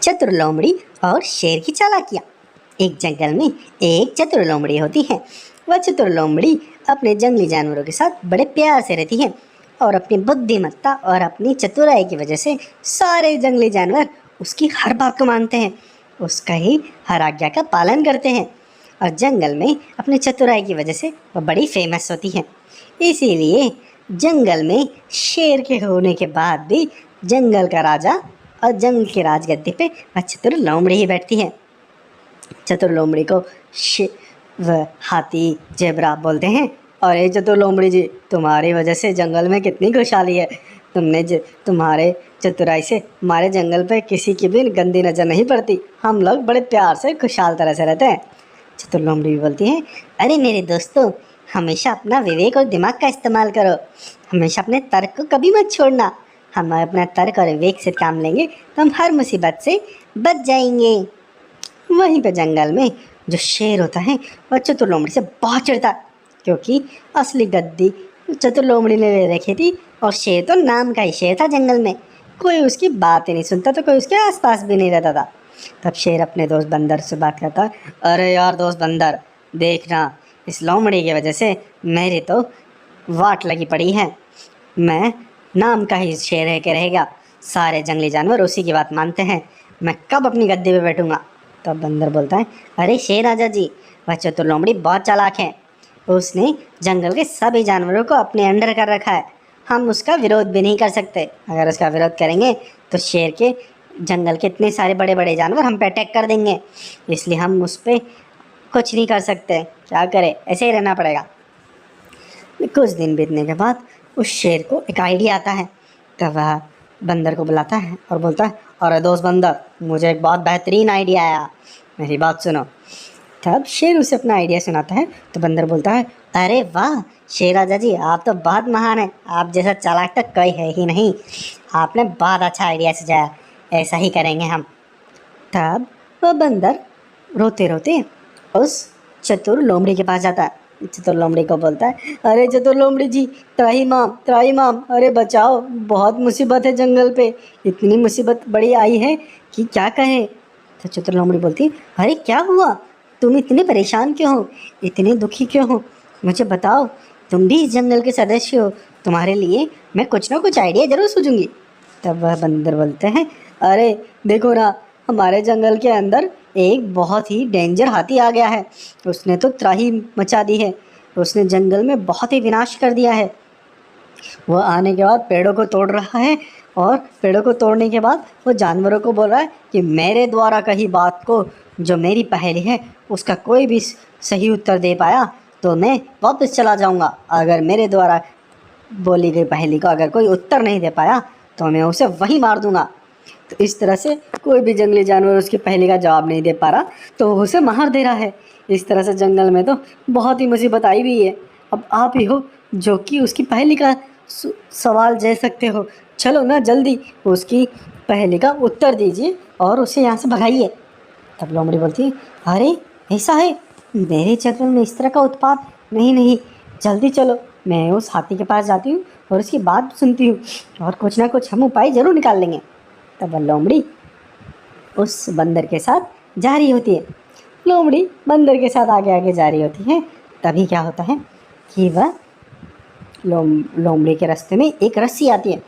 चतुर लोमड़ी और शेर की चालाकियाँ। एक जंगल में एक चतुर लोमड़ी होती है। वह चतुर लोमड़ी अपने जंगली जानवरों के साथ बड़े प्यार से रहती है और अपनी बुद्धिमत्ता और अपनी चतुराई की वजह से सारे जंगली जानवर उसकी हर बात को मानते हैं, उसका ही हर आज्ञा का पालन करते हैं और जंगल में अपनी चतुराई की वजह से वह बड़ी फेमस होती है। इसीलिए जंगल में शेर के होने के बाद भी जंगल का राजा और जंगल के राजगद्दी पे वह चतुर लोमड़ी ही बैठती है। चतुर लोमड़ी को हाथी जेबरा बोलते हैं। और ये चतुर लोमड़ी जी, तुम्हारी वजह से जंगल में कितनी खुशहाली है। तुम्हारे चतुराई से हमारे जंगल पे किसी की भी गंदी नज़र नहीं पड़ती। हम लोग बड़े प्यार से खुशहाल तरह से रहते हैं। चतुर लोमड़ी भी बोलती है, अरे मेरे दोस्तों, हमेशा अपना विवेक और दिमाग का इस्तेमाल करो। हमेशा अपने तर्क को कभी मत छोड़ना। हम अपना तर्क और विवेक से काम लेंगे तो हम हर मुसीबत से बच जाएंगे। वहीं पे जंगल में जो शेर होता है वह चतुर लोमड़ी से बहुत चिढ़ता है, क्योंकि असली गद्दी चतुर लोमड़ी ने ले रखी थी और शेर तो नाम का ही शेर था। जंगल में कोई उसकी बात ही नहीं सुनता, तो कोई उसके आसपास भी नहीं रहता था। तब शेर अपने दोस्त बंदर से बात करता, अरे यार दोस्त बंदर, देखना, इस लोमड़ी की वजह से मेरी तो वाट लगी पड़ी है। मैं नाम का ही शेर है के रहेगा, सारे जंगली जानवर उसी की बात मानते हैं। मैं कब अपनी गद्दी पे बैठूंगा। तब बंदर बोलता है, अरे शेर राजा जी, वह चतुर लोमड़ी बहुत चालाक है। उसने जंगल के सभी जानवरों को अपने अंडर कर रखा है। हम उसका विरोध भी नहीं कर सकते। अगर उसका विरोध करेंगे तो शेर के जंगल के इतने सारे बड़े बड़े जानवर हम पे अटैक कर देंगे, इसलिए हम उस पर कुछ नहीं कर सकते। क्या करें, ऐसे ही रहना पड़ेगा। कुछ दिन बीतने के बाद उस शेर को एक आइडिया आता है। तब वह बंदर को बुलाता है और बोलता है, अरे दोस्त बंदर, मुझे एक बहुत बेहतरीन आइडिया आया, मेरी बात सुनो। तब शेर उसे अपना आइडिया सुनाता है तो बंदर बोलता है, अरे वाह शेर राजा जी, आप तो बहुत महान हैं। आप जैसा चालाक तो कोई है ही नहीं। आपने बहुत अच्छा आइडिया सुझाया, ऐसा ही करेंगे हम। तब वह बंदर रोते रोते उस चतुर लोमड़ी के पास जाता है। चतुर लोमड़ी को बोलता है, अरे चतुर लोमड़ी जी, त्राहिमाम, अरे बचाओ, बहुत मुसीबत है जंगल पे। इतनी मुसीबत बड़ी आई है कि क्या कहें। तो चतुर लोमड़ी बोलती है, अरे क्या हुआ, तुम इतने परेशान क्यों हो, इतने दुखी क्यों हो, मुझे बताओ। तुम भी इस जंगल के सदस्य हो, तुम्हारे लिए मैं कुछ ना कुछ आइडिया ज़रूर सूझूंगी। तब वह बंदर बोलते हैं, अरे देखो ना, हमारे जंगल के अंदर एक बहुत ही डेंजर हाथी आ गया है। उसने तो त्राही मचा दी है। उसने जंगल में बहुत ही विनाश कर दिया है। वह आने के बाद पेड़ों को तोड़ रहा है और पेड़ों को तोड़ने के बाद वो जानवरों को बोल रहा है कि मेरे द्वारा कही बात को, जो मेरी पहेली है, उसका कोई भी सही उत्तर दे पाया तो मैं वापस चला जाऊंगा। अगर मेरे द्वारा बोली गई पहेली का अगर कोई उत्तर नहीं दे पाया तो मैं उसे वहीं मार दूंगा। तो इस तरह से कोई भी जंगली जानवर उसकी पहेली का जवाब नहीं दे पा रहा तो उसे मार दे रहा है। इस तरह से जंगल में तो बहुत ही मुसीबत आई हुई है। अब आप ही हो जो कि उसकी पहेली का सवाल दे सकते हो। चलो ना, जल्दी उसकी पहेली का उत्तर दीजिए और उसे यहाँ से भगाइए। तब लोमड़ी बोलती है, अरे ऐसा है, मेरे जंगल में इस तरह का उत्पात नहीं, जल्दी चलो, मैं उस हाथी के पास जाती हूँ और उसकी बात सुनती हूँ और कुछ ना कुछ हम उपाय ज़रूर निकाल लेंगे। तब वह लोमड़ी उस बंदर के साथ जा रही होती है। लोमड़ी बंदर के साथ आगे आगे जा रही होती है। तभी क्या होता है कि वह लोमड़ी के रास्ते में एक रस्सी आती है।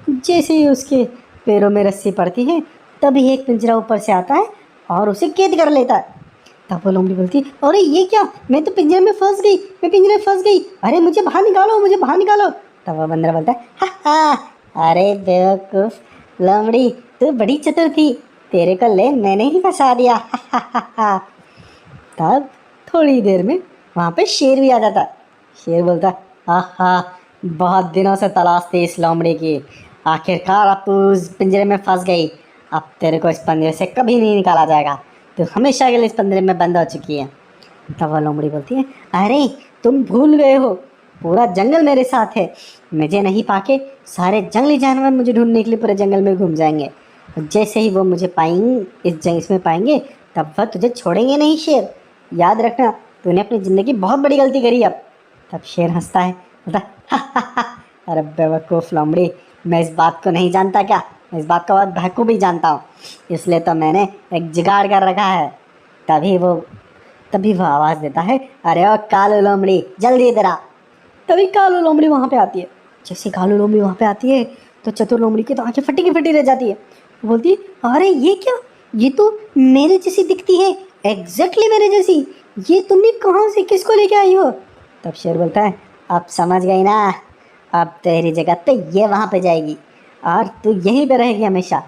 जैसे ही उसके पैरों में रस्सी पड़ती है तभी एक पिंजरा ऊपर से आता है और उसे कैद कर लेता है। तब वो लोमड़ी बोलती है, अरे ये क्या, मैं तो पिंजरे में फंस गई, मैं पिंजरे में फंस गई, अरे मुझे बाहर निकालो, मुझे बाहर निकालो। तब वह बंदर बोलता है, हा, अरे बेवकूफ़ लोमड़ी, तू बड़ी चतुर थी, तेरे को ले मैंने ही फंसा दिया। तब थोड़ी देर में वहाँ पे शेर भी आ जाता है। शेर बोलता है, आहा, बहुत दिनों से तलाश थी इस लोमड़ी की, आखिरकार अब तू इस पिंजरे में फंस गई। अब तेरे को इस पिंजरे से कभी नहीं निकाला जाएगा, तो हमेशा के लिए इस पिंजरे में बंद हो चुकी है। तब वह लोमड़ी बोलती है, अरे तुम भूल गए हो, पूरा जंगल मेरे साथ है। मुझे नहीं पाके सारे जंगली जानवर मुझे ढूंढने के लिए पूरे जंगल में घूम जाएंगे। जैसे ही वो मुझे पाएंगे, इसमें पाएंगे, तब वह तुझे छोड़ेंगे नहीं शेर। याद रखना, तूने अपनी ज़िंदगी बहुत बड़ी गलती करी अब। तब शेर हंसता है, बोलता, अरे बेवकूफ़ लोमड़ी, मैं इस बात को नहीं जानता क्या, इस बात को बहुत बखूबी जानता हूँ, इसलिए तो मैंने एक जुगाड़ कर रखा है। तभी वो आवाज़ देता है, अरे ओ कालू लोमड़ी जल्दी इधर आ। तभी कालू लोमड़ी वहाँ पे आती है। जैसे कालू लोमड़ी वहाँ पे आती है तो चतुर लोमड़ी की तो आंखें फटी की फटी रह जाती है। वो बोलती है, अरे ये क्या, ये तो मेरे जैसी दिखती है, एग्जैक्टली मेरे जैसी। ये तुमने कहाँ से, किसको लेके आई हो? तब शेर बोलता है, अब समझ गई ना, अब तेरी जगह तो ये वहाँ पे जाएगी और तू यहीं पे रहेगी हमेशा।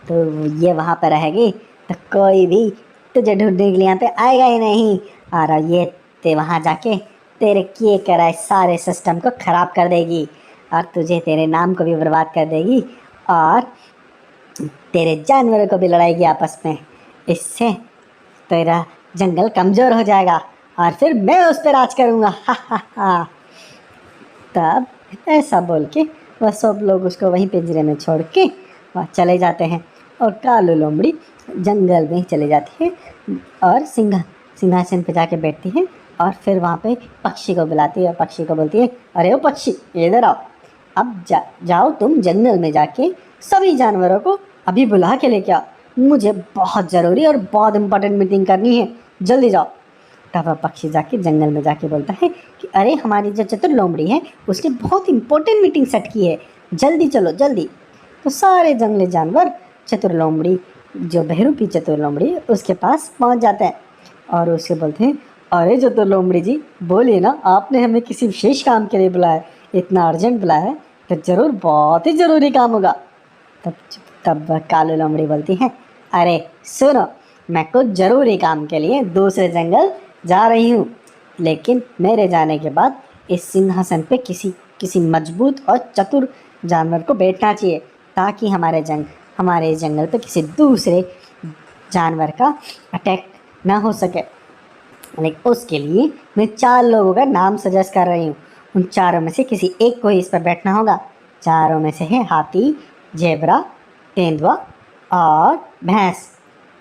तो ये वहाँ पे रहेगी तो कोई भी तुझे ढूंढने के लिए यहाँ पे आएगा ही नहीं, और ये ते वहाँ जाके तेरे किए कराए सारे सिस्टम को ख़राब कर देगी और तुझे, तेरे नाम को भी बर्बाद कर देगी और तेरे जानवरों को भी लड़ाएगी आपस में। इससे तेरा जंगल कमज़ोर हो जाएगा और फिर मैं उस पर राज करूँगा। हा हा हा। तब ऐसा बोल के वह सब लोग उसको वहीं पिंजरे में छोड़ के वह चले जाते हैं और कालू लोमड़ी जंगल में चले जाती है और सिंहासन पे जाके बैठती है और फिर वहाँ पे पक्षी को बुलाती है। पक्षी को बोलती है, अरे ओ पक्षी इधर आओ, अब जाओ तुम जंगल में जाके सभी जानवरों को अभी बुला के लेके आओ, मुझे बहुत ज़रूरी और बहुत इम्पोर्टेंट मीटिंग करनी है, जल्दी जाओ। तब वह पक्षी जाके जंगल में जाके बोलता है कि अरे हमारी जो चतुर लोमड़ी है उसने बहुत इम्पोर्टेंट मीटिंग सेट की है, जल्दी चलो जल्दी। तो सारे जंगली जानवर चतुर लोमड़ी, जो बहरूपी चतुर लोमड़ी है, उसके पास पहुंच जाते हैं और उससे बोलते हैं, अरे चतुर लोमड़ी जी बोलिए ना, आपने हमें किसी विशेष काम के लिए बुलाया, इतना अर्जेंट बुलाया है तो ज़रूर बहुत ही ज़रूरी काम होगा। तब कालू लोमड़ी बोलती है, अरे सुनो, मैं कुछ ज़रूरी काम के लिए दूसरे जंगल जा रही हूँ, लेकिन मेरे जाने के बाद इस सिंहासन पे किसी मजबूत और चतुर जानवर को बैठना चाहिए ताकि हमारे जंगल पे किसी दूसरे जानवर का अटैक ना हो सके। लेकिन उसके लिए मैं 4 लोगों का नाम सजेस्ट कर रही हूँ, उन चारों में से किसी एक को ही इस पर बैठना होगा। चारों में से है हाथी, जेबरा, तेंदुआ और भैंस।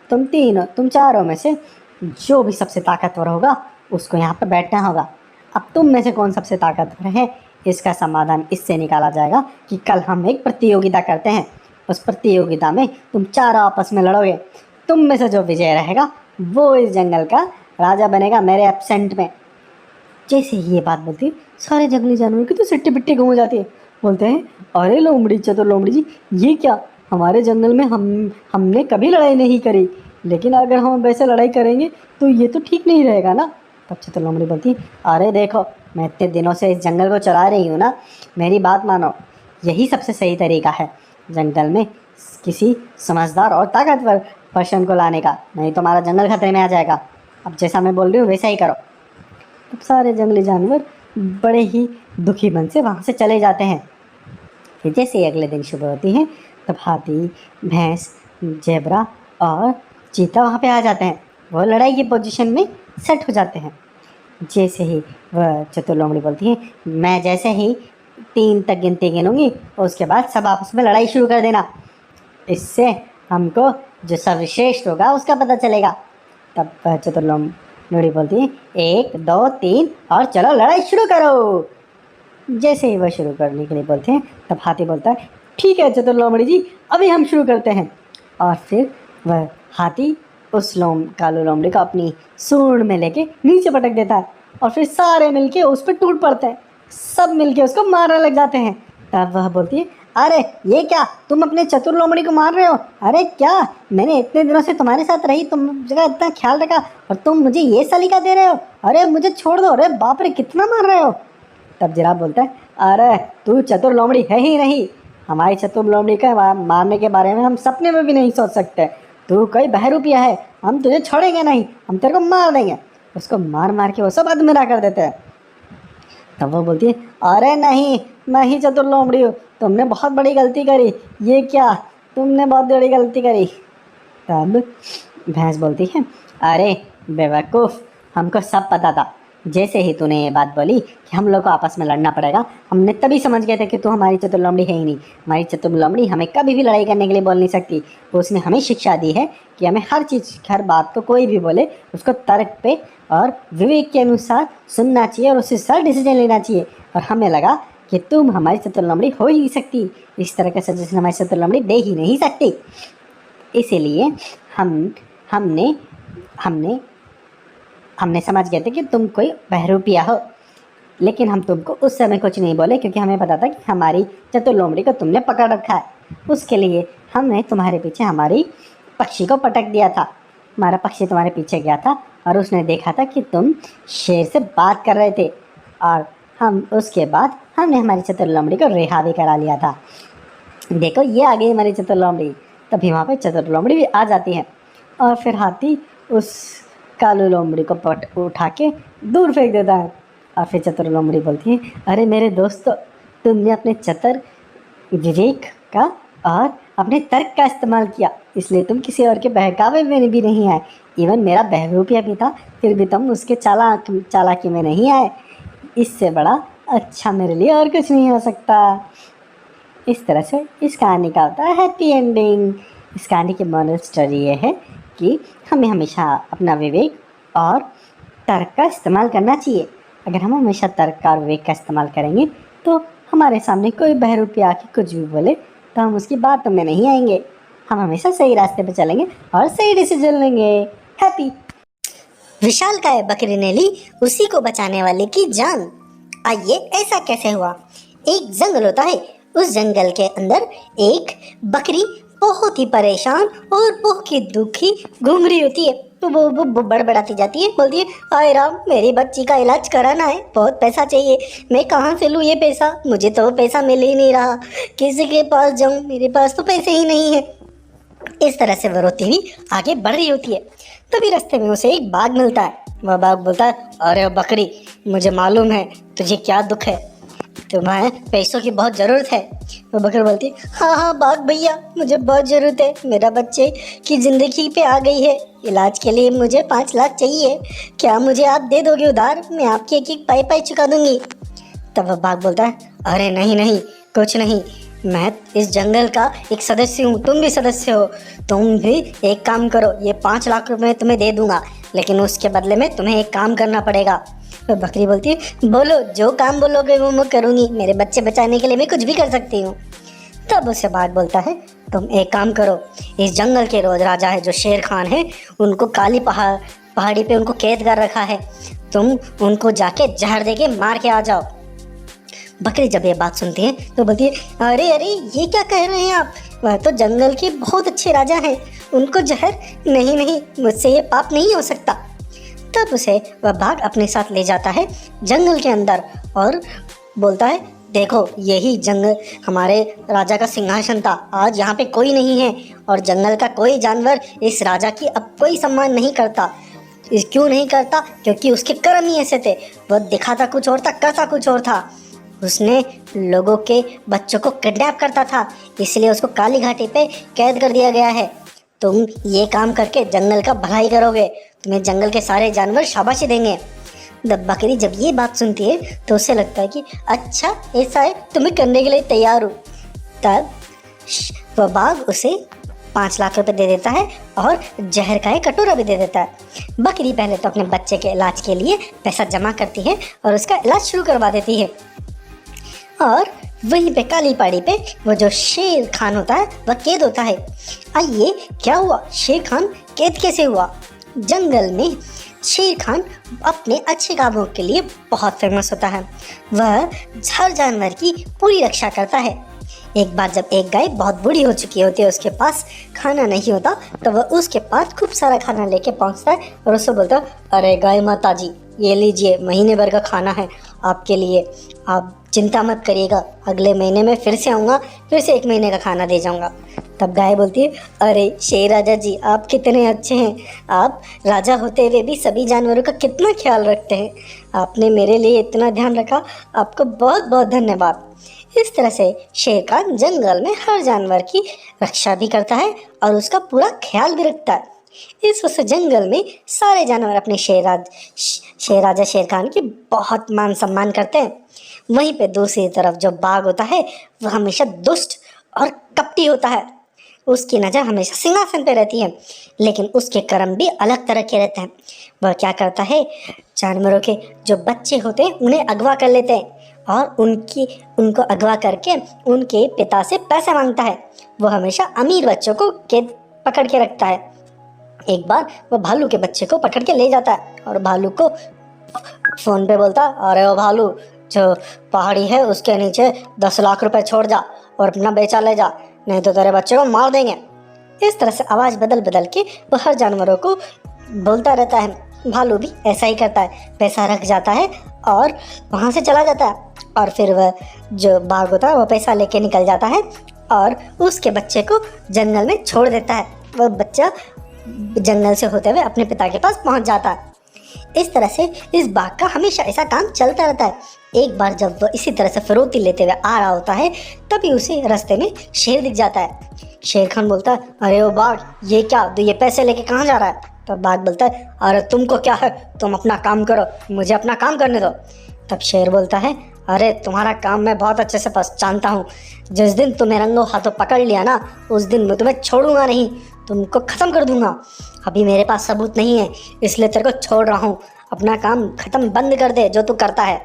तुम चारों में से जो भी सबसे ताकतवर होगा उसको यहाँ पर बैठना होगा। अब तुम में से कौन सबसे ताकतवर है, इसका समाधान इससे निकाला जाएगा कि कल हम एक प्रतियोगिता करते हैं। उस प्रतियोगिता में तुम चारों आपस में लड़ोगे, तुम में से जो विजय रहेगा वो इस जंगल का राजा बनेगा मेरे एब्सेंट में। जैसे ही ये बात बोलती है सारे जंगली जानवर की तो सिट्टी पिट्टी घूम जाती है। बोलते हैं, अरे लोमड़ी, चतुर लोमड़ी जी, ये क्या, हमारे जंगल में हमने कभी लड़ाई नहीं करी, लेकिन अगर हम वैसे लड़ाई करेंगे तो ये तो ठीक नहीं रहेगा ना। तब चतुर लोमड़ी बोलती है, अरे देखो, मैं इतने दिनों से इस जंगल को चला रही हूँ ना, मेरी बात मानो, यही सबसे सही तरीका है जंगल में किसी समझदार और ताकतवर पर्सन को लाने का, नहीं तो हमारा जंगल खतरे में आ जाएगा। अब जैसा मैं बोल रही हूँ वैसा ही करो। तब सारे जंगली जानवर बड़े ही दुखी मन से वहाँ से चले जाते हैं। फिर जैसे ही अगले दिन सुबह होती है तब हाथी, भैंस, जेबरा और चीता वहाँ पे आ जाते हैं। वो लड़ाई की पोजीशन में सेट हो जाते हैं। जैसे ही वह चतुर लोमड़ी बोलती है, मैं जैसे ही 3 तक गिनती गिनूंगी उसके बाद सब आपस में लड़ाई शुरू कर देना, इससे हमको जो सर्वश्रेष्ठ होगा उसका पता चलेगा। तब चतुर लोमड़ी बोलती है, 1 2 3 और चलो लड़ाई शुरू करो। जैसे ही वह शुरू करने के लिए बोलते हैं तब हाथी बोलता है, ठीक है चतुर लोमड़ी जी, अभी हम शुरू करते हैं। और फिर वह हाथी उस कालू लोमड़ी को अपनी सूंड में लेके नीचे पटक देता है और फिर सारे मिलके उस पर टूट पड़ते हैं, सब मिलके उसको मारने लग जाते हैं। तब वह बोलती है, अरे ये क्या, तुम अपने चतुर लोमड़ी को मार रहे हो? अरे क्या, मैंने इतने दिनों से तुम्हारे साथ रही, तुम जगह इतना ख्याल रखा और तुम मुझे ये सलीका दे रहे हो? अरे मुझे छोड़ दो, अरे बाप रे कितना मार रहे हो। तब जिराफ बोलता है, अरे तू चतुर लोमड़ी है ही नहीं, हमारी चतुर लोमड़ी का मारने के बारे में हम सपने में भी नहीं सोच सकते, तू कोई बहरूपिया है, हम तुझे छोड़ेंगे नहीं, हम तेरे को मार देंगे। उसको मार मार के वो सब अधमरा कर देते हैं। तब वो बोलती है, अरे नहीं, मैं ही चतुर लोमड़ी हूँ, तुमने बहुत बड़ी गलती करी, ये क्या, तुमने बहुत बड़ी गलती करी। तब भैंस बोलती है, अरे बेवकूफ़, हमको सब पता था, जैसे ही तूने ये बात बोली कि हम लोग को आपस में लड़ना पड़ेगा, हमने तभी समझ गए थे कि तू हमारी चतुर लोमड़ी है ही नहीं। हमारी चतुर लोमड़ी हमें कभी भी लड़ाई करने के लिए बोल नहीं सकती। उसने हमें शिक्षा दी है कि हमें हर बात को कोई भी बोले उसको तर्क पे और विवेक के अनुसार सुनना चाहिए और उससे सर डिसीजन लेना चाहिए। और हमें लगा कि तुम हमारी चतुर लोमड़ी हो ही नहीं सकती, इस तरह का सजेशन हमारी चतुर लोमड़ी दे ही नहीं सकती। इसीलिए हमने हमने हमने समझ गए थे कि तुम कोई बहरूपिया हो, लेकिन हम तुमको उस समय कुछ नहीं बोले क्योंकि हमें पता था कि हमारी चतुर लोमड़ी को तुमने पकड़ रखा है। उसके लिए हमने तुम्हारे पीछे हमारी पक्षी को पटक दिया था। हमारा पक्षी तुम्हारे पीछे गया था और उसने देखा था कि तुम शेर से बात कर रहे थे, और हम उसके बाद हमने हमारी चतुर लोमड़ी को रिहा भी करा लिया था। देखो ये आ गई हमारी चतुर लोमड़ी। तभी वहाँ पे चतुर लोमड़ी भी आ जाती है और फिर हाथी उस कालू लोमड़ी को उठा के दूर फेंक देता है। और फिर चतुर लोमड़ी बोलती है, अरे मेरे दोस्तों, तुमने अपने चतुर विवेक का और अपने तर्क का इस्तेमाल किया, इसलिए तुम किसी और के बहकावे में भी नहीं आए। इवन मेरा बहरूपिया भी था, फिर भी तुम उसके चालाकी में नहीं आए। इससे बड़ा अच्छा मेरे लिए और कुछ नहीं हो सकता। इस तरह से इस कहानी का होता है हैप्पी एंडिंग। इस कहानी की मॉरल स्टोरी ये है कि हमें हमेशा अपना विवेक और तर्क का इस्तेमाल करना चाहिए। अगर हम हमेशा तर्क का और विवेक का इस्तेमाल करेंगे तो हमारे सामने कोई बहरूपिया आके कुछ भी बोले तो हम उसकी बातों में नहीं आएंगे। हम हमेशा सही रास्ते पे चलेंगे और सही डिसीजन लेंगे। हैप्पी। विशालकाय बकरी ने ली उसी को बचाने वाले की जान। आइए, ऐसा कैसे हुआ? एक जंगल होता है, उस जंगल के अंदर एक बकरी बहुत ही परेशान और बहुत ही दुखी घूम रही होती है। तो वो बड़बड़ाती जाती है, बोलती है, हाय राम, मेरी बच्ची का इलाज कराना है, बहुत पैसा चाहिए, मैं कहाँ से लूँ ये पैसा, मुझे तो पैसा मिल ही नहीं रहा, किसी के पास जाऊँ, मेरे पास तो पैसे ही नहीं है। इस तरह से वो रोती हुई आगे बढ़ रही होती है। तभी रास्ते में उसे एक बाघ मिलता है। वह बाघ बोलता है, अरे बकरी, मुझे मालूम है तुझे क्या दुख है, तुम्हें पैसों की बहुत ज़रूरत है। वो बकरी बोलती, हाँ हाँ बाघ भैया, मुझे बहुत ज़रूरत है, मेरा बच्चे की ज़िंदगी पे आ गई है, इलाज के लिए मुझे 5 लाख चाहिए, क्या मुझे आप दे दोगे उधार? मैं आपकी एक एक पाई पाई चुका दूंगी। तब वह बाघ बोलता है, अरे नहीं नहीं, कुछ नहीं, मैं इस जंगल का एक सदस्य हूँ, तुम भी सदस्य हो, तुम भी एक काम करो, ये 5 लाख रुपए तुम्हें दे दूंगा, लेकिन उसके बदले में तुम्हें एक काम करना पड़ेगा। तो बकरी बोलती है, बोलो, जो काम बोलोगे वो मैं करूँगी, मेरे बच्चे बचाने के लिए मैं कुछ भी कर सकती हूँ। तब उससे बाघ बोलता है, तुम एक काम करो, इस जंगल के रोज राजा है जो शेर खान है, उनको काली पहाड़ी पे उनको कैद कर रखा है, तुम उनको जाके जहर दे के मार के आ जाओ। बकरी जब ये बात सुनती है तो बोलती है, अरे अरे, ये क्या कह रहे हैं आप, वह तो जंगल के बहुत अच्छे राजा हैं, उनको जहर? नहीं नहीं, मुझसे ये पाप नहीं हो सकता। तब उसे वह बाघ अपने साथ ले जाता है जंगल के अंदर और बोलता है, देखो, यही जंगल हमारे राजा का सिंहासन था, आज यहाँ पे कोई नहीं है और जंगल का कोई जानवर इस राजा की अब कोई सम्मान नहीं करता। क्यों नहीं करता? क्योंकि उसके कर्म ही ऐसे थे, वह दिखाता कुछ और था, करता कुछ और था। उसने लोगों के बच्चों को किडनैप करता था, इसलिए उसको काली घाटी पे कैद कर दिया गया है। तुम ये काम करके जंगल का भलाई करोगे, तुम्हें जंगल के सारे जानवर शाबाशी देंगे। जब बकरी जब ये बात सुनती है तो उसे लगता है कि अच्छा ऐसा है, तुम्हें करने के लिए तैयार हूँ। तब वह बाघ उसे 5 लाख रुपए दे देता है और जहर का एक कटोरा भी दे देता है। बकरी पहले तो अपने बच्चे के इलाज के लिए पैसा जमा करती है और उसका इलाज शुरू करवा देती है। और वहीं पे काली पहाड़ी पे वो जो शेर खान होता है वह कैद होता है। आइए, क्या हुआ? शेर खान कैद कैसे हुआ? जंगल में शेर खान अपने अच्छे कामों के लिए बहुत फेमस होता है। वह हर जानवर की पूरी रक्षा करता है। एक बार जब एक गाय बहुत बूढ़ी हो चुकी होती है, उसके पास खाना नहीं होता, तो वह उसके पास खूब सारा खाना लेके पहुंचता है और उससे बोलता है, अरे गाय माता जी, ये लीजिए, महीने भर का खाना है आपके लिए, आप चिंता मत करिएगा, अगले महीने में फिर से आऊँगा, फिर से 1 महीने का खाना दे जाऊँगा। तब गाय बोलती है, अरे शेर राजा जी, आप कितने अच्छे हैं, आप राजा होते हुए भी सभी जानवरों का कितना ख्याल रखते हैं, आपने मेरे लिए इतना ध्यान रखा, आपको बहुत बहुत धन्यवाद। इस तरह से शेर खान जंगल में हर जानवर की रक्षा भी करता है और उसका पूरा ख्याल भी रखता है। इस वजह से जंगल में सारे जानवर अपने शेर राजा शेर खान की बहुत मान सम्मान करते हैं। वहीं पे दूसरी तरफ जो बाघ होता है वह हमेशा दुष्ट और कपटी होता है। उसकी नज़र हमेशा सिंहासन पे रहती है, लेकिन उसके कर्म भी अलग तरह के रहते हैं। वह क्या करता है, जानवरों के जो बच्चे होते हैं उन्हें अगवा कर लेते हैं और उनको अगवा करके उनके पिता से पैसे मांगता है। वो हमेशा अमीर बच्चों को कैद पकड़ के रखता है। एक बार वो भालू के बच्चे को पकड़ के ले जाता है और भालू को फ़ोन पे बोलता है, अरे ओ भालू, जो पहाड़ी है उसके नीचे 10 लाख रुपए छोड़ जा और अपना बेचा ले जा, नहीं तो तेरे बच्चे को मार देंगे। इस तरह से आवाज़ बदल बदल के वो हर जानवरों को बोलता रहता है। भालू भी ऐसा ही करता है, पैसा रख जाता है और वहाँ से चला जाता है। और फिर वह जो बाघ होता है वो पैसा लेके निकल जाता है और उसके बच्चे को जंगल में छोड़ देता है। वह बच्चा जंगल से होते हुए अपने पिता के पास पहुँच जाता है। इस तरह से इस बाघ का हमेशा ऐसा काम चलता रहता है। एक बार जब वह इसी तरह से फिरौती लेते हुए आ रहा होता है, तभी उसे रास्ते में शेर दिख जाता है। शेर खान बोलता है, अरे ओ बाघ, ये क्या, तो ये पैसे लेके कहाँ जा रहा है? तब बाघ बोलता है, अरे तुमको क्या है, तुम अपना काम करो, मुझे अपना काम करने दो। तब शेर बोलता है, अरे तुम्हारा काम मैं बहुत अच्छे से पहचानता हूँ। जिस दिन तुम्हें रंगों हाथों पकड़ लिया ना, उस दिन मैं तुम्हें छोड़ूंगा नहीं, तुमको ख़त्म कर दूंगा। अभी मेरे पास सबूत नहीं है, इसलिए तेरे को छोड़ रहा हूँ। अपना काम ख़त्म बंद कर दे जो तू करता है।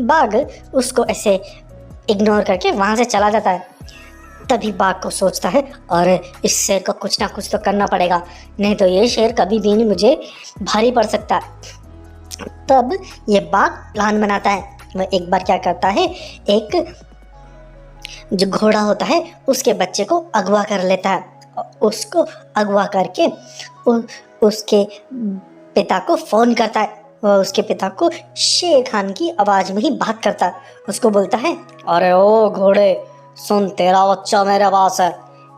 बाघ उसको ऐसे इग्नोर करके वहाँ से चला जाता है। तभी बाघ को सोचता है, और इस शेर को कुछ ना कुछ तो करना पड़ेगा, नहीं तो ये शेर कभी भी नहीं मुझे भारी पड़ सकता। तब ये बाघ प्लान बनाता है। वह एक बार क्या करता है, एक जो घोड़ा होता है उसके बच्चे को अगवा कर लेता है। उसको अगवा करके उसके पिता को फ़ोन करता है। वह उसके पिता को शेर खान की आवाज़ में ही बात करता है। उसको बोलता है, अरे ओ घोड़े, सुन, तेरा बच्चा मेरे पास है,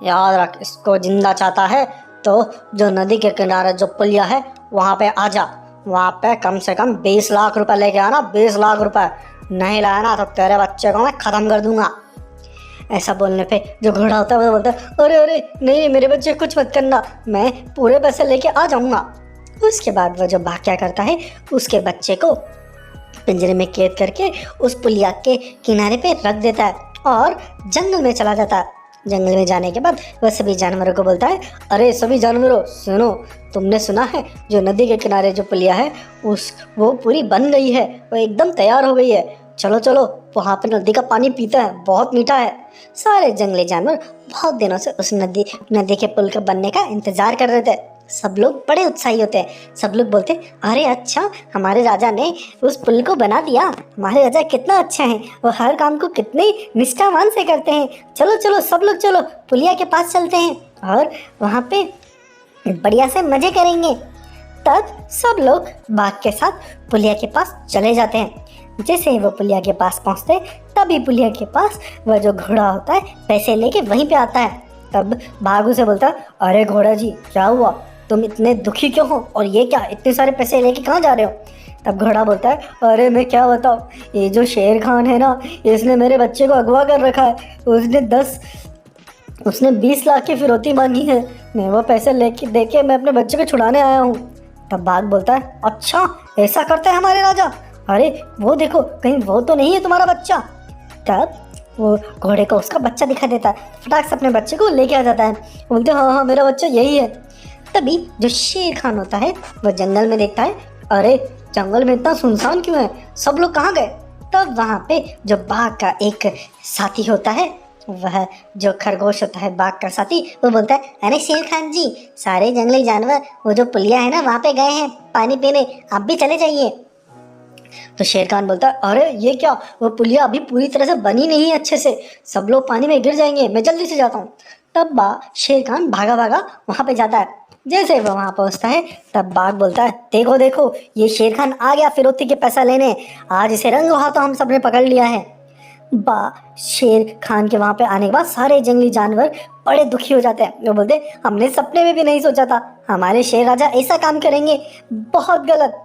याद रख, इसको जिंदा चाहता है तो जो नदी के किनारे जो पुलिया है वहाँ पे आ जा। वहाँ पे कम से कम 20 लाख रुपए लेके आना, 20 लाख रुपए। नहीं लाया ना तो तेरे बच्चे को मैं ख़त्म कर दूंगा। ऐसा बोलने पे जो घोड़ा होता है वो बोलता है, अरे अरे नहीं, मेरे बच्चे कुछ मत करना, मैं पूरे पैसे लेके आ जाऊँगा। उसके बाद वह जो बाघ क्या करता है, उसके बच्चे को पिंजरे में कैद करके उस पुलिया के किनारे पे रख देता है और जंगल में चला जाता है। जंगल में जाने के बाद वह सभी जानवरों को बोलता है, अरे सभी जानवरों सुनो, तुमने सुना है जो नदी के किनारे जो पुलिया है वो पूरी बन गई है, वो एकदम तैयार हो गई है। चलो चलो वहाँ पर नदी का पानी पीता है, बहुत मीठा है। सारे जंगली जानवर बहुत दिनों से उस नदी के पुल के बनने का इंतजार कर रहे थे। सब लोग बड़े उत्साही होते हैं। सब लोग बोलते, अरे अच्छा, हमारे राजा ने उस पुल को बना दिया, हमारे राजा कितना अच्छा है, वो हर काम को कितने निष्ठावान से करते हैं। चलो चलो सब लोग चलो पुलिया के पास चलते हैं और वहाँ पे बढ़िया से मज़े करेंगे। तब सब लोग बाघ के साथ पुलिया के पास चले जाते हैं। जैसे ही वो पुलिया के पास पहुँचते तभी पुलिया के पास वह जो घोड़ा होता है पैसे लेके वहीं पे आता है। तब बाघ उसे बोलता, अरे घोड़ा जी, क्या हुआ, तुम इतने दुखी क्यों हो, और ये क्या, इतने सारे पैसे लेके कहाँ जा रहे हो? तब घोड़ा बोलता है, अरे मैं क्या बताऊँ, ये जो शेर खान है ना, इसने मेरे बच्चे को अगवा कर रखा है। उसने 20 लाख की फिरौती मांगी है, मैं वो पैसे दे के मैं अपने बच्चे को छुड़ाने आया हूँ। तब बाघ बोलता है, अच्छा ऐसा करते हैं हमारे राजा, अरे वो देखो, कहीं वो तो नहीं है तुम्हारा बच्चा। तब वो घोड़े को उसका बच्चा दिखा देता है, फटाक से अपने बच्चे को लेके आ जाता है। बोलते, हाँ हाँ मेरा बच्चा यही है। तभी जो शेर खान होता है वह जंगल में देखता है, अरे जंगल में इतना सुनसान क्यों है, सब लोग कहाँ गए? तब वहाँ पे जो बाघ का एक साथी होता है, वह जो खरगोश होता है बाघ का साथी, वो बोलता है, अरे शेर खान जी, सारे जंगली जानवर वो जो पुलिया है ना वहाँ पे गए हैं पानी पीने, आप भी चले जाइए। तो शेर खान बोलता है, अरे ये क्या, वो पुलिया अभी पूरी तरह से बनी नहीं है अच्छे से, सब लोग पानी में गिर जाएंगे, मैं जल्दी से जाता हूँ। तब शेर खान भागा भागा वहाँ पे जाता है। जैसे वो वहाँ पहुँचता है तब बाघ बोलता है, देखो देखो, ये शेर खान आ गया फिरौती के पैसा लेने, आज इसे रंगों हाथों हम सब ने पकड़ लिया है। शेर खान के वहाँ पे आने के बाद सारे जंगली जानवर बड़े दुखी हो जाते हैं। वो बोलते, हमने सपने में भी नहीं सोचा था हमारे शेर राजा ऐसा काम करेंगे, बहुत गलत।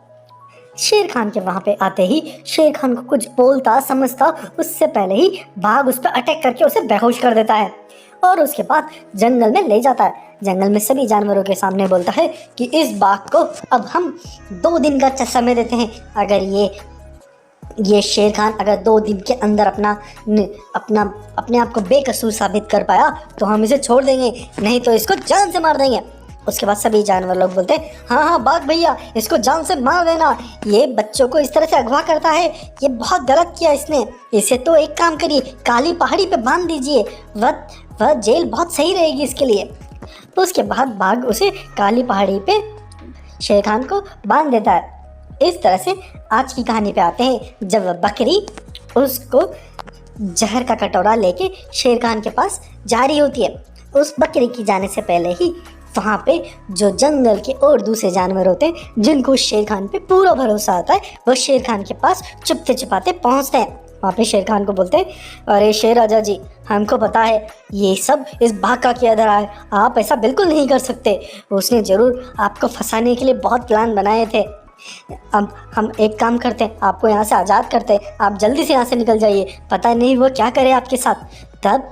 शेर खान के वहाँ पे आते ही शेर खान को कुछ बोलता समझता उससे पहले ही बाघ उस पर अटैक करके उसे बेहोश कर देता है और उसके बाद जंगल में ले जाता है। जंगल में सभी जानवरों के सामने बोलता है कि इस बाघ को अब हम 2 दिन का समय देते हैं। अगर ये शेर खान अगर 2 दिन के अंदर अपने आप को बेकसूर साबित कर पाया तो हम इसे छोड़ देंगे, नहीं तो इसको जान से मार देंगे। उसके बाद सभी जानवर लोग बोलते हैं, हाँ हाँ बाघ भैया, इसको जान से मार देना, ये बच्चों को इस तरह से अगवा करता है, ये बहुत गलत किया इसने, इसे तो एक काम करिए, काली पहाड़ी पे बांध दीजिए, वह जेल बहुत सही रहेगी इसके लिए। उसके बाद बाघ उसे काली पहाड़ी पे शेर खान को बांध देता है। इस तरह से आज की कहानी पे आते हैं, जब वह बकरी उसको जहर का कटोरा लेके शेर खान के पास जा रही होती है। उस बकरी की जाने से पहले ही वहाँ पे जो जंगल के और दूसरे जानवर होते हैं जिनको शेर खान पे पूरा भरोसा आता है, वह शेर खान के पास चुपते छिपाते पहुँचते हैं। वहाँ पे शेर खान को बोलते हैं, अरे शेर राजा जी, हमको पता है ये सब इस बाघ का किया धरा है, आप ऐसा बिल्कुल नहीं कर सकते, उसने ज़रूर आपको फंसाने के लिए बहुत प्लान बनाए थे। अब हम एक काम करते हैं, आपको यहाँ से आज़ाद करते हैं, आप जल्दी से यहाँ से निकल जाइए, पता नहीं वो क्या करे आपके साथ। तब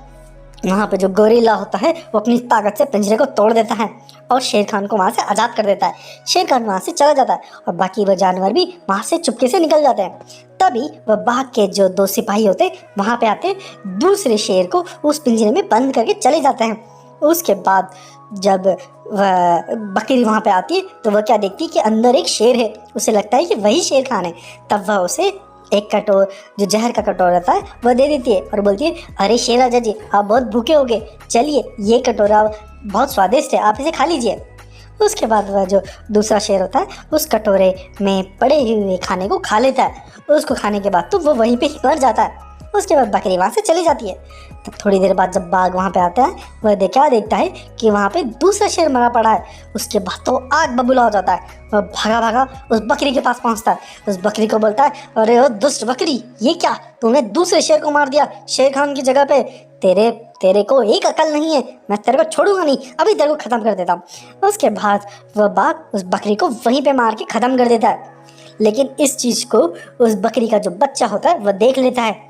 वहाँ पे जो गोरिल्ला होता है वो अपनी ताकत से पिंजरे को तोड़ देता है और शेर खान को वहाँ से आज़ाद कर देता है। शेर खान वहाँ से चला जाता है और बाकी वह जानवर भी वहाँ से चुपके से निकल जाते हैं। तभी वह बाघ के जो 2 सिपाही होते हैं वहाँ पे आते, दूसरे शेर को उस पिंजरे में बंद करके चले जाते हैं। उसके बाद जब वह बकरी वहाँ पे आती है तो वह क्या देखती है कि अंदर एक शेर है, उसे लगता है कि वही शेर खान है। तब वह उसे एक कटोर जो जहर का कटोरा रहता है वह दे देती है और बोलती है, अरे शेर राजा जी, आप बहुत भूखे हो गए, चलिए ये कटोरा बहुत स्वादिष्ट है, आप इसे खा लीजिए। उसके बाद वह जो दूसरा शेर होता है उस कटोरे में पड़े हुए खाने को खा लेता है। उसको खाने के बाद तो वो वहीं पे ही मर जाता है। उसके बाद बकरी वहाँ से चली जाती है। तब थोड़ी देर बाद जब बाघ वहाँ पे आता है, वह क्या देखता है कि वहाँ पे दूसरा शेर मरा पड़ा है। उसके बाद तो आग बबूला हो जाता है। वह भागा भागा उस बकरी के पास पहुँचता है। उस बकरी को बोलता है, अरे ओ दुष्ट बकरी, ये क्या, तूने दूसरे शेर को मार दिया शेर खान की जगह पे, तेरे को एक अकल नहीं है, मैं तेरे को छोड़ूंगा नहीं, अभी तेरे को ख़त्म कर देता हूँ। उसके बाद वह बाघ उस बकरी को वहीं पे मार के ख़त्म कर देता है। लेकिन इस चीज़ को उस बकरी का जो बच्चा होता है वह देख लेता है।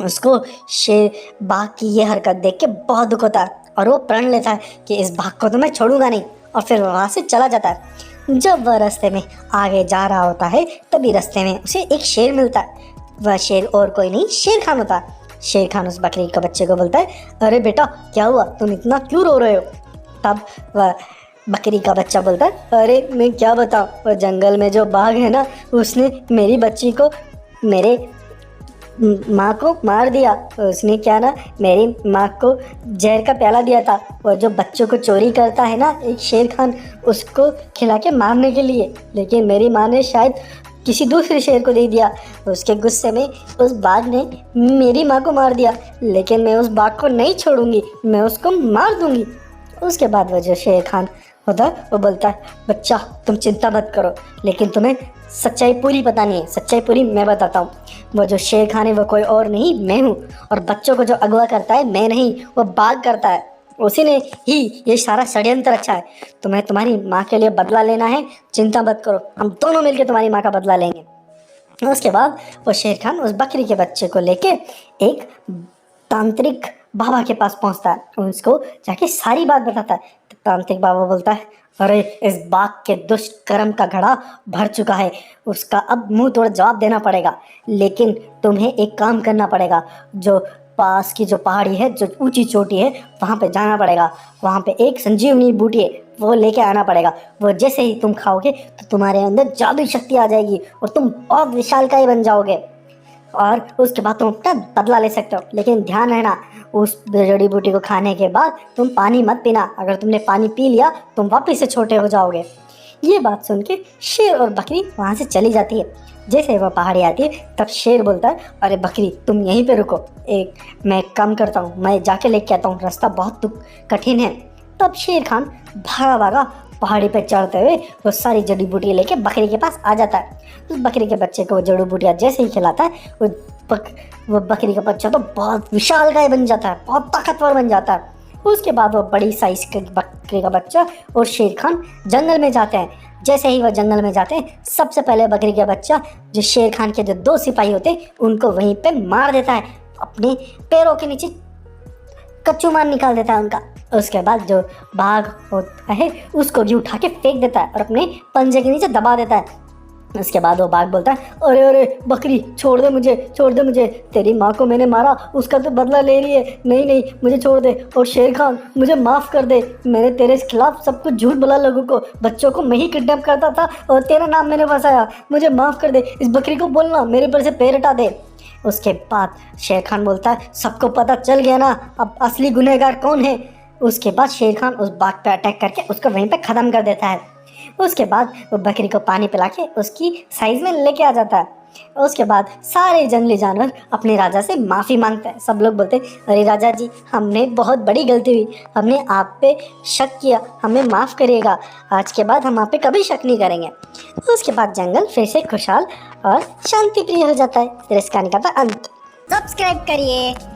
उसको शेर बाघ की ये हरकत देख के बहुत दुख होता है और वो प्रण लेता है कि इस बाघ को तो मैं छोड़ूंगा नहीं, और फिर वहाँ से चला जाता है। जब वह रास्ते में आगे जा रहा होता है तभी रास्ते में उसे एक शेर मिलता है। वह शेर और कोई नहीं, शेर खान होता है। शेर खान उस बकरी के बच्चे को बोलता है, अरे बेटा क्या हुआ, तुम इतना क्यों रो रहे हो। तब वह बकरी का बच्चा बोलता है, अरे मैं क्या बताऊँ, वह जंगल में जो बाघ है ना, उसने मेरी बच्ची को, मेरे माँ को मार दिया। उसने क्या ना, मेरी माँ को जहर का प्याला दिया था। और जो बच्चों को चोरी करता है ना एक शेर खान, उसको खिला के मारने के लिए, लेकिन मेरी माँ ने शायद किसी दूसरे शेर को दे दिया। उसके गुस्से में उस बाघ ने मेरी माँ को मार दिया, लेकिन मैं उस बाघ को नहीं छोड़ूंगी, मैं उसको मार दूंगी। उसके बाद वह जो शेर खान होता है वो बोलता है, बच्चा तुम चिंता मत करो, लेकिन तुम्हें सच्चाई पूरी पता नहीं है, सच्चाई पूरी मैं बताता हूँ। वो जो शेर खान है वो कोई और नहीं, मैं हूँ, और बच्चों को जो अगवा करता है मैं नहीं, वो बाघ करता है। उसी ने ही ये सारा षड्यंत्र रचा है। तुम्हें तुम्हारी माँ के लिए बदला लेना है, चिंता मत करो, हम दोनों मिलकर तुम्हारी माँ का बदला लेंगे। उसके बाद वो शेर खान उस बकरी के बच्चे को लेके एक तांत्रिक बाबा के पास पहुंचता है, उसको जाके सारी बात बताता है। तो तांत्रिक बाबा बोलता है, अरे इस बाघ के दुष्ट कर्म का घड़ा भर चुका है, उसका अब मुंह तोड़ जवाब देना पड़ेगा। लेकिन तुम्हें एक काम करना पड़ेगा, जो पास की जो पहाड़ी है, जो ऊंची चोटी है, वहाँ पे जाना पड़ेगा। वहाँ पे एक संजीवनी बूटी है, वो लेके आना पड़ेगा। वो जैसे ही तुम खाओगे तो तुम्हारे अंदर जादुई शक्ति आ जाएगी और तुम बहुत विशालकाय बन जाओगे, और उसके बाद तुम अपना बदला ले सकते हो। लेकिन ध्यान रहना, उस जड़ी बूटी को खाने के बाद तुम पानी मत पीना, अगर तुमने पानी पी लिया तुम वापस से छोटे हो जाओगे। ये बात सुन के शेर और बकरी वहाँ से चली जाती है। जैसे वह पहाड़ी आती है तब शेर बोलता है, अरे बकरी तुम यहीं पे रुको, मैं एक काम करता हूँ, मैं जाके लेके आता हूँ, रास्ता बहुत कठिन है। तब शेर खान भागा भागा पहाड़ी पे चढ़ते हुए वो सारी जड़ी बूटी लेके बकरी के पास आ जाता है। उस बकरी के बच्चे को वो जड़ी बूटियाँ जैसे ही खिलाता है वो बकरी का बच्चा तो बहुत विशालकाय बन जाता है, बहुत ताकतवर बन जाता है। उसके बाद वो बड़ी साइज के बकरी का बच्चा और शेर खान जंगल में जाते हैं। जैसे ही वह जंगल में जाते हैं सबसे पहले बकरी का बच्चा जो शेर खान के जो 2 सिपाही होते हैं उनको वहीं पे मार देता है, अपने पैरों के नीचे कच्चू मार निकाल देता है उनका। उसके बाद जो बाघ होता है उसको भी उठा के फेंक देता है और अपने पंजे के नीचे दबा देता है। उसके बाद वो बाघ बोलता है, अरे अरे बकरी छोड़ दे मुझे, छोड़ दे मुझे, तेरी माँ को मैंने मारा, उसका तो बदला ले लिए, नहीं नहीं मुझे छोड़ दे। और शेर खान मुझे माफ़ कर दे, मैंने तेरे खिलाफ सब कुछ झूठ बोला, लोगों को, बच्चों को मैं ही किडनैप करता था और तेरा नाम मैंने फंसाया, मुझे माफ़ कर दे। इस बकरी को बोलना मेरे पर से पैर हटा दे। उसके बाद शेर खान बोलता है, सबको पता चल गया ना अब असली गुनहगार कौन है। उसके बाद शेर खान उस बाघ पे अटैक करके उसको वहीं पे ख़त्म कर देता है। उसके बाद वो बकरी को पानी पिला के उसकी साइज में लेके आ जाता है। उसके बाद सारे जंगली जानवर अपने राजा से माफ़ी मांगते हैं। सब लोग बोलते हैं, अरे राजा जी, हमने बहुत बड़ी गलती हुई, हमने आप पे शक किया, हमें माफ़ करिएगा, आज के बाद हम आप पे कभी शक नहीं करेंगे। उसके बाद जंगल फिर से खुशहाल और शांति प्रिय हो जाता है। फिर इस कहानी का अंत। सब्सक्राइब करिए।